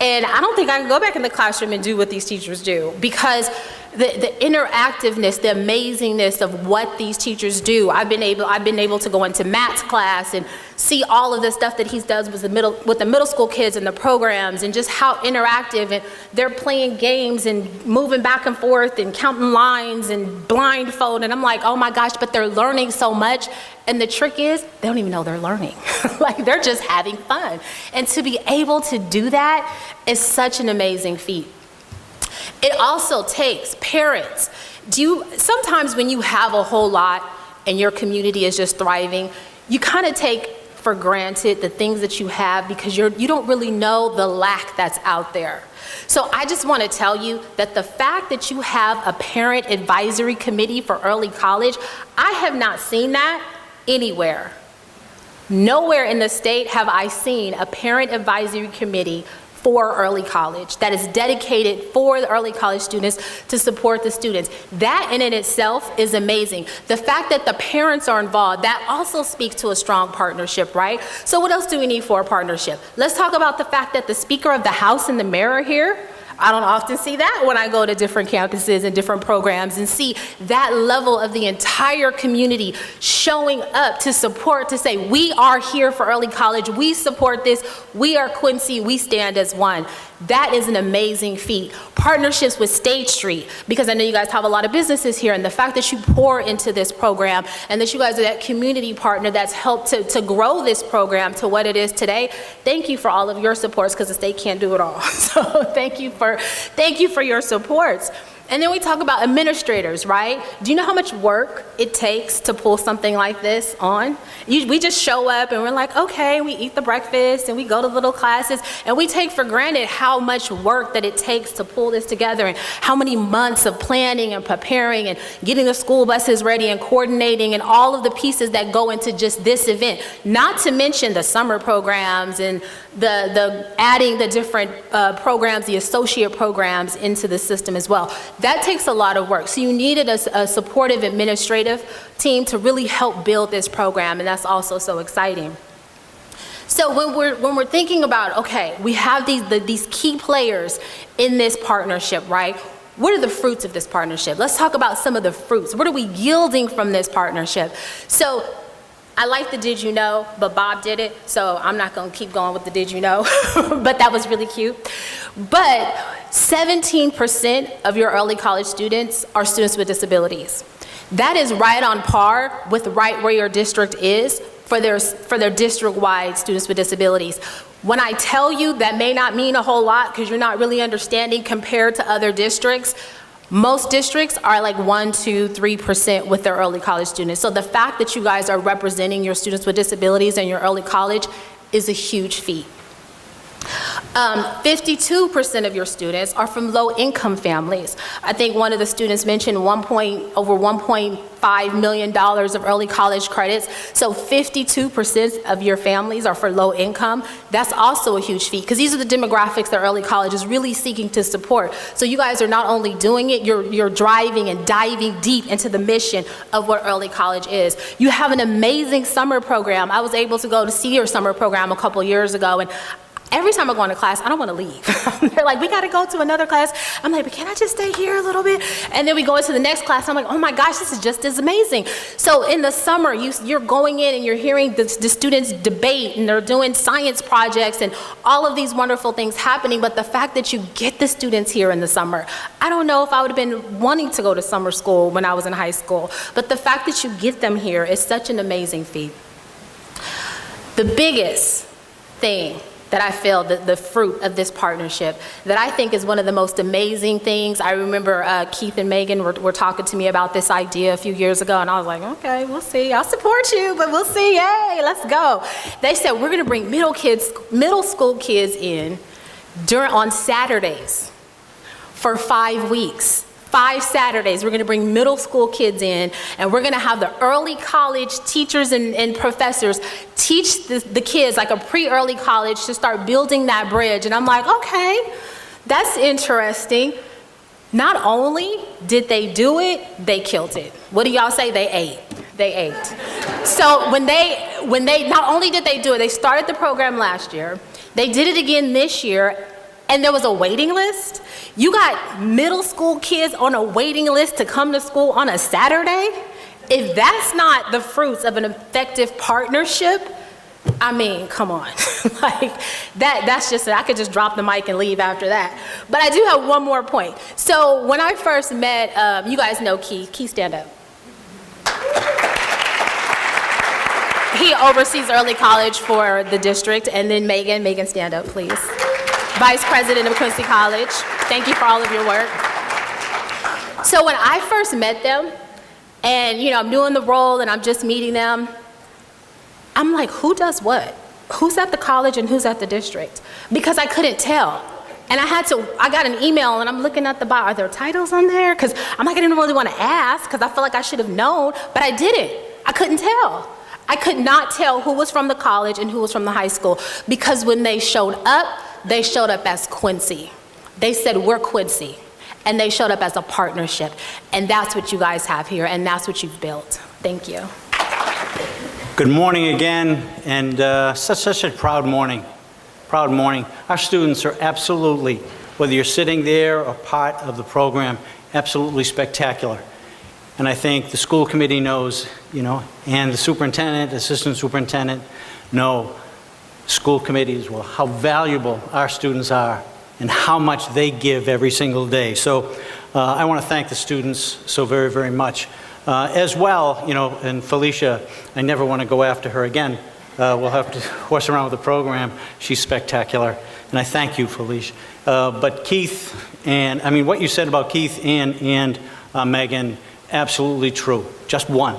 And I don't think I can go back in the classroom and do what these teachers do because the interactiveness, the amazingness of what these teachers do. I've been able to go into Matt's class and see all of the stuff that he does with the middle school kids and the programs and just how interactive, and they're playing games and moving back and forth and counting lines and blindfold, and I'm like, oh my gosh, but they're learning so much. And the trick is they don't even know they're learning. Like they're just having fun. And to be able to do that is such an amazing feat. It also takes parents. Sometimes when you have a whole lot and your community is just thriving, you kind of take for granted the things that you have because you don't really know the lack that's out there. So I just want to tell you that the fact that you have a parent advisory committee for early college, I have not seen that anywhere. Nowhere in the state have I seen a parent advisory committee for early college that is dedicated for the early college students to support the students. That in itself is amazing. The fact that the parents are involved, that also speaks to a strong partnership, right? So what else do we need for a partnership? Let's talk about the fact that the Speaker of the House and the mayor are here. I don't often see that when I go to different campuses and different programs and see that level of the entire community showing up to support, to say, we are here for early college, we support this, we are Quincy, we stand as one. That is an amazing feat. Partnerships with State Street, because I know you guys have a lot of businesses here, and the fact that you pour into this program and that you guys are that community partner that's helped to grow this program to what it is today. Thank you for all of your supports, because the state can't do it all. So thank you for your supports. And then we talk about administrators, right? Do you know how much work it takes to pull something like this on? We just show up and we're like, okay, we eat the breakfast and we go to little classes, and we take for granted how much work that it takes to pull this together and how many months of planning and preparing and getting the school buses ready and coordinating and all of the pieces that go into just this event. Not to mention the summer programs and the adding the different programs, the associate programs into the system as well. That takes a lot of work. So you needed a supportive administrative team to really help build this program, and that's also so exciting. So when we're thinking about, okay, we have these key players in this partnership, right? What are the fruits of this partnership? Let's talk about some of the fruits. What are we yielding from this partnership? So I like the did you know, but Bob did it, so I'm not going to keep going with the did you know, but that was really cute. But 17% of your early college students are students with disabilities. That is right on par with right where your district is for their district-wide students with disabilities. When I tell you, that may not mean a whole lot because you're not really understanding compared to other districts. Most districts are like 1, 2, 3% with their early college students. So the fact that you guys are representing your students with disabilities in your early college is a huge feat. 52% of your students are from low-income families. I think one of the students mentioned over $1.5 million of early college credits. So 52% of your families are for low income. That's also a huge feat, because these are the demographics that early college is really seeking to support. So you guys are not only doing it, you're driving and diving deep into the mission of what early college is. You have an amazing summer program. I was able to go to see your summer program a couple years ago, and every time I go into class, I don't want to leave. They're like, we got to go to another class. I'm like, but can I just stay here a little bit? And then we go into the next class. I'm like, oh my gosh, this is just as amazing. So in the summer, you're going in and you're hearing the students debate, and they're doing science projects and all of these wonderful things happening. But the fact that you get the students here in the summer, I don't know if I would have been wanting to go to summer school when I was in high school. But the fact that you get them here is such an amazing feat. The biggest thing that I feel the fruit of this partnership that I think is one of the most amazing things. I remember Keith and Megan were talking to me about this idea a few years ago, and I was like, okay, we'll see. I'll support you, but we'll see. Yay, let's go. They said, we're going to bring middle school kids in on Saturdays for 5 weeks. 5 Saturdays, we're going to bring middle school kids in, and we're going to have the early college teachers and professors teach the kids, like a pre-early college, to start building that bridge. And I'm like, okay, that's interesting. Not only did they do it, they killed it. What do y'all say? They ate. They ate. So when they not only did they do it, they started the program last year, they did it again this year, and there was a waiting list. You got middle school kids on a waiting list to come to school on a Saturday? If that's not the fruits of an effective partnership, I mean, come on. Like, that's just, I could just drop the mic and leave after that. But I do have one more point. So when I first met, you guys know Keith. Keith, stand up. He oversees early college for the district. And then Megan, stand up, please. Vice President of Quincy College. Thank you for all of your work. So when I first met them, and I'm doing the role and I'm just meeting them, I'm like, who does what? Who's at the college and who's at the district? Because I couldn't tell. And I got an email and I'm looking at the bottom, are there titles on there? Because I'm like, I didn't really want to ask because I feel like I should have known, but I didn't. I couldn't tell. I could not tell who was from the college and who was from the high school, because when they showed up as Quincy. They said, we're Quincy. And they showed up as a partnership. And that's what you guys have here, and that's what you've built. Thank you.
Good morning again, and such a proud morning. Proud morning. Our students are absolutely, whether you're sitting there or part of the program, absolutely spectacular. And I think the school committee knows, and the superintendent, assistant superintendent know, school committees, well, how valuable our students are and how much they give every single day. So I want to thank the students so very, very much. As well, and Felicia, I never want to go after her again. We'll have to horse around with the program. She's spectacular. And I thank you, Felicia. But Keith, and I mean, what you said about Keith and Megan, absolutely true. Just one.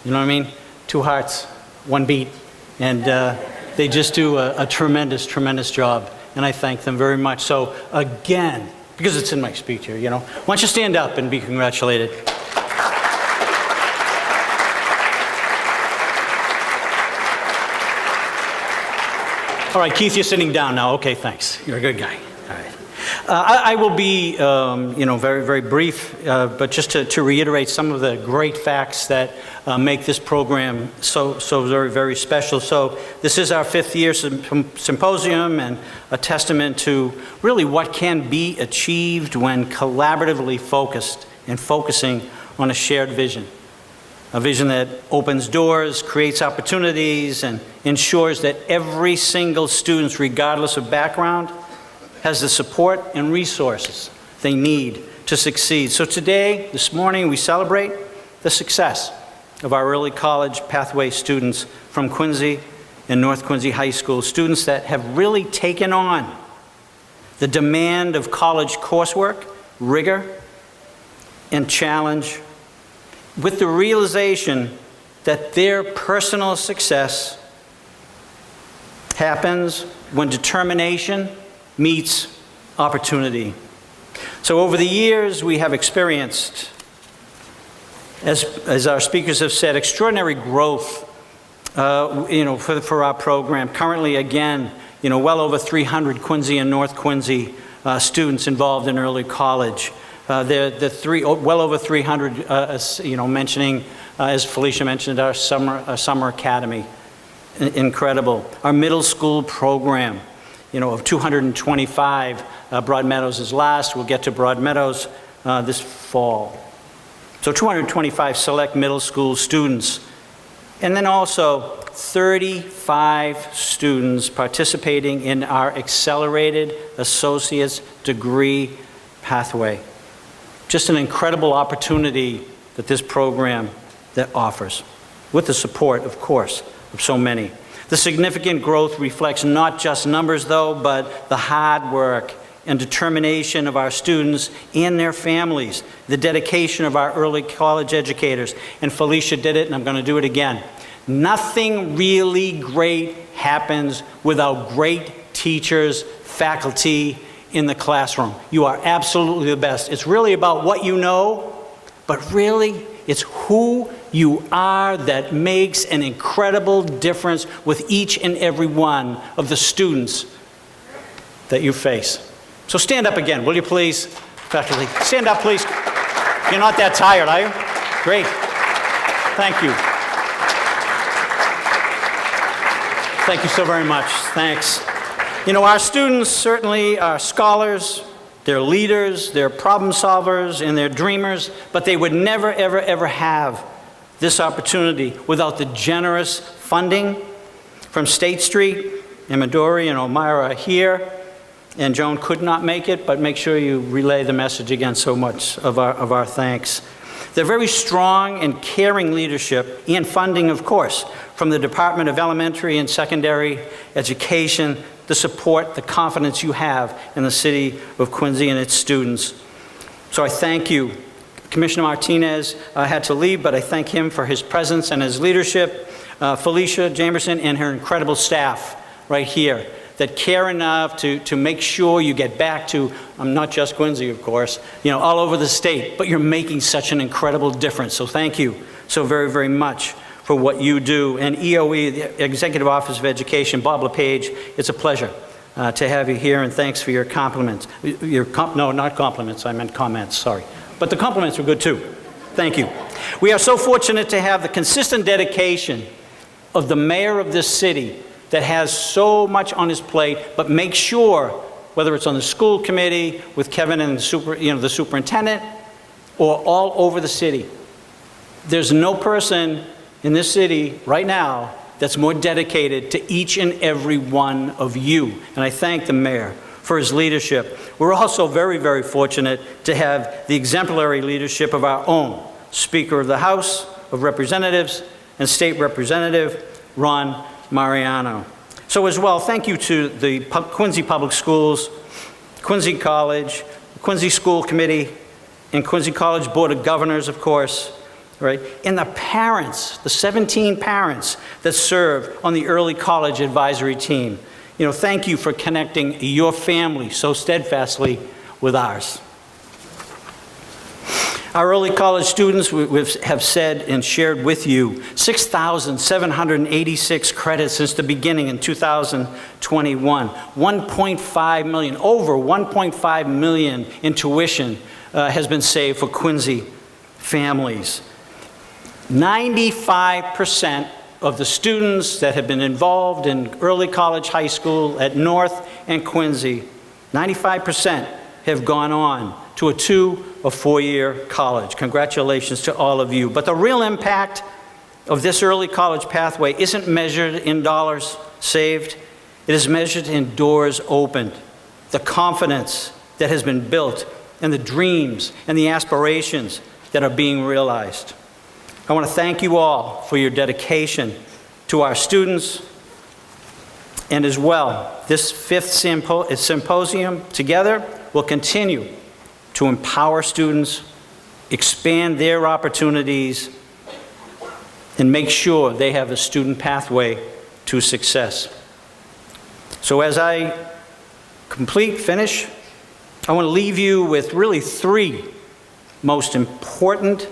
You know what I mean? 2 hearts, 1 beat. And they just do a tremendous, tremendous job. And I thank them very much. So again, because it's in my speech here, why don't you stand up and be congratulated? All right, Keith, you're sitting down now. Okay, thanks. You're a good guy. All right. I will be, very, very brief, but just to reiterate some of the great facts that make this program so very, very special. So this is our 5th year symposium, and a testament to really what can be achieved when collaboratively focused and focusing on a shared vision. A vision that opens doors, creates opportunities, and ensures that every single student, regardless of background, has the support and resources they need to succeed. So today, this morning, we celebrate the success of our early college pathway students from Quincy and North Quincy High School, students that have really taken on the demand of college coursework, rigor, and challenge, with the realization that their personal success happens when determination meets opportunity. So over the years, we have experienced, as our speakers have said, extraordinary growth, for our program. Currently, again, well over 300 Quincy and North Quincy students involved in early college. Well over 300, mentioning, as Felicia mentioned, our summer academy. Incredible. Our middle school program, of 225. Broadmeadows is last. We'll get to Broadmeadows this fall. So 225 select middle school students. And then also 35 students participating in our accelerated associate's degree pathway. Just an incredible opportunity that this program that offers, with the support, of course, of so many. The significant growth reflects not just numbers, though, but the hard work and determination of our students and their families, the dedication of our early college educators. And Felicia did it, and I'm going to do it again. Nothing really great happens without great teachers, faculty in the classroom. You are absolutely the best. It's really about what you know, but really, it's who you are that makes an incredible difference with each and every one of the students that you face. So stand up again, will you please, faculty? Stand up, please. You're not that tired, are you? Great. Thank you. Thank you so very much. Thanks. Our students certainly are scholars, they're leaders, they're problem solvers, and they're dreamers, but they would never, ever, ever have this opportunity without the generous funding from State Street. And Midori and O'Meara are here, and Joan could not make it, but make sure you relay the message again, so much of our thanks. They're very strong and caring leadership and funding, of course, from the Department of Elementary and Secondary Education, the support, the confidence you have in the city of Quincy and its students. So I thank you. Commissioner Martinez had to leave, but I thank him for his presence and his leadership. Felicia Jamerson and her incredible staff right here that care enough to make sure you get back to, not just Quincy, of course, all over the state, but you're making such an incredible difference. So thank you so very, very much for what you do. And EOE, the Executive Office of Education, Bob LePage, it's a pleasure to have you here, and thanks for your compliments. No, not compliments, I meant comments, sorry. But the compliments were good too. Thank you. We are so fortunate to have the consistent dedication of the mayor of this city that has so much on his plate, but make sure, whether it's on the school committee with Kevin and the superintendent, or all over the city, there's no person in this city right now that's more dedicated to each and every one of you. And I thank the mayor for his leadership. We're also very, very fortunate to have the exemplary leadership of our own Speaker of the House of Representatives and State Representative Ron Mariano. So as well, thank you to the Quincy Public Schools, Quincy College, Quincy School Committee, and Quincy College Board of Governors, of course, right? And the parents, the 17 parents that serve on the early college advisory team. Thank you for connecting your family so steadfastly with ours. Our early college students have said and shared with you 6,786 credits since the beginning in 2021. 1.5 million, over 1.5 million in tuition has been saved for Quincy families. 95% of the students that have been involved in early college high school at North and Quincy, 95% have gone on to a 2- or 4-year college. Congratulations to all of you. But the real impact of this early college pathway isn't measured in dollars saved. It is measured in doors opened, the confidence that has been built, and the dreams and the aspirations that are being realized. I want to thank you all for your dedication to our students, and as well, this 5th symposium together will continue to empower students, expand their opportunities, and make sure they have a student pathway to success. So as I finish, I want to leave you with really 3 most important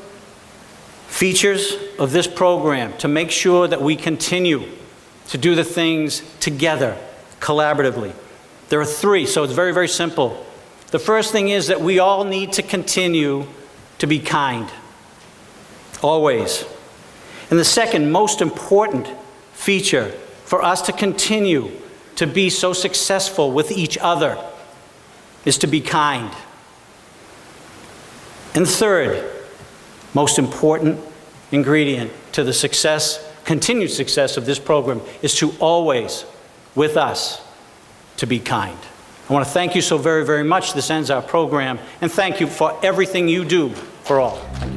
features of this program to make sure that we continue to do the things together, collaboratively. There are 3, so it's very, very simple. The first thing is that we all need to continue to be kind, always. And the second most important feature for us to continue to be so successful with each other is to be kind. And third, most important ingredient to the success, continued success of this program is to always, with us, to be kind. I want to thank you so very, very much. This ends our program, and thank you for everything you do for all. Thank you.